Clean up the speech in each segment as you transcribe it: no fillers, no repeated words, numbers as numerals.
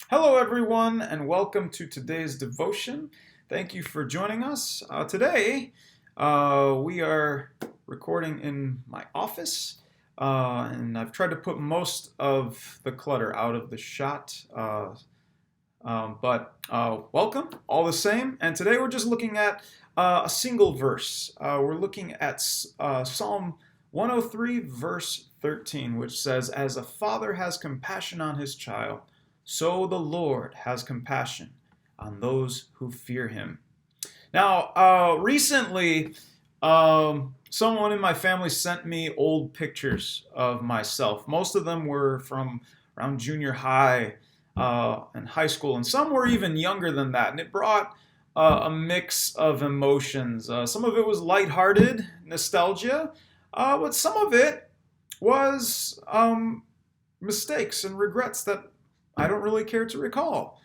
Hello, everyone, and welcome to today's devotion. Thank you for joining us. Today, we are recording in my office, and I've tried to put most of the clutter out of the shot. But welcome, all the same. And today we're just looking at a single verse. We're looking at Psalm 103, verse 13, which says, "As a father has compassion on his child, so the Lord has compassion on those who fear him." Now, recently, someone in my family sent me old pictures of myself. Most of them were from around junior high and high school, and some were even younger than that. And it brought a mix of emotions. Some of it was lighthearted nostalgia, but some of it was mistakes and regrets that I don't really care to recall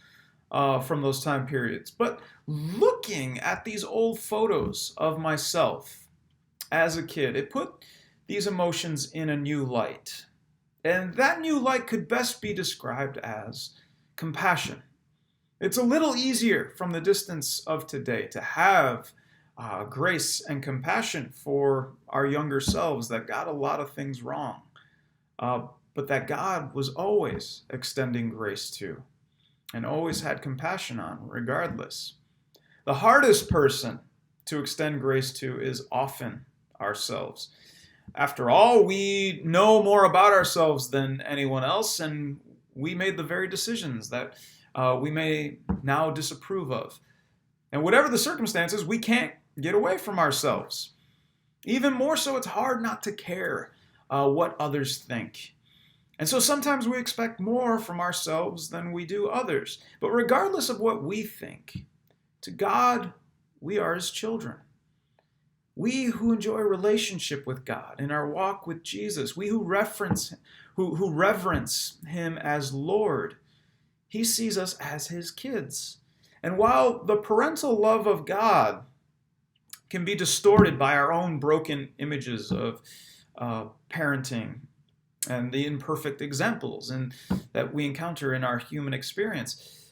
from those time periods. But looking at these old photos of myself as a kid, it put these emotions in a new light. And that new light could best be described as compassion. It's a little easier from the distance of today to have grace and compassion for our younger selves that got a lot of things wrong, but that God was always extending grace to and always had compassion on, regardless. The hardest person to extend grace to is often ourselves. After all, we know more about ourselves than anyone else, and we made the very decisions that we may now disapprove of. And whatever the circumstances, we can't get away from ourselves. Even more so, it's hard not to care what others think. And so sometimes we expect more from ourselves than we do others. But regardless of what we think, to God, we are his children. We who enjoy a relationship with God in our walk with Jesus, we who reverence him as Lord, he sees us as his kids. And while the parental love of God can be distorted by our own broken images of parenting and the imperfect examples that we encounter in our human experience,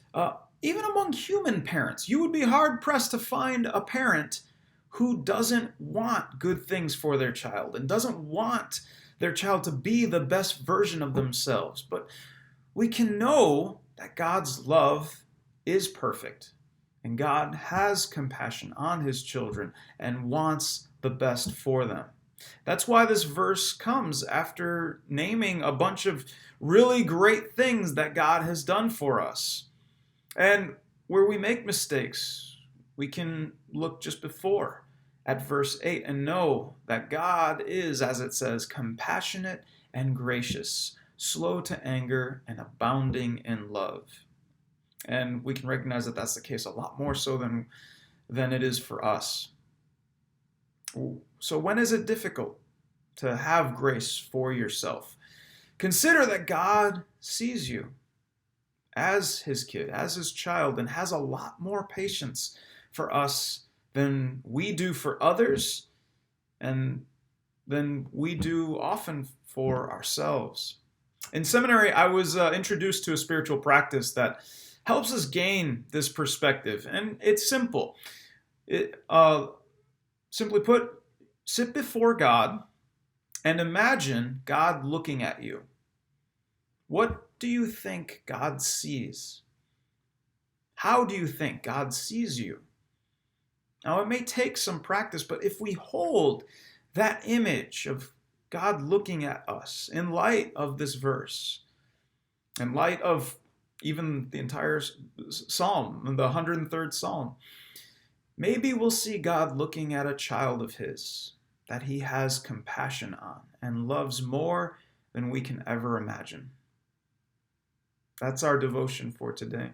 even among human parents, you would be hard-pressed to find a parent who doesn't want good things for their child and doesn't want their child to be the best version of themselves. But we can know that God's love is perfect, and God has compassion on his children and wants the best for them. That's why this verse comes after naming a bunch of really great things that God has done for us. And where we make mistakes, we can look just before at verse 8 and know that God is, as it says, compassionate and gracious, slow to anger and abounding in love. And we can recognize that that's the case a lot more so than it is for us. So when is it difficult to have grace for yourself? Consider that God sees you as his kid, as his child, and has a lot more patience for us than we do for others and than we do often for ourselves. In seminary, I was introduced to a spiritual practice that helps us gain this perspective, and it's simple. Simply put, sit before God and imagine God looking at you. What do you think God sees? How do you think God sees you? Now, it may take some practice, but if we hold that image of God looking at us in light of this verse, in light of even the entire psalm, the 103rd Psalm, maybe we'll see God looking at a child of his that he has compassion on and loves more than we can ever imagine. That's our devotion for today.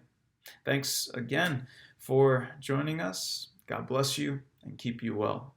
Thanks again for joining us. God bless you and keep you well.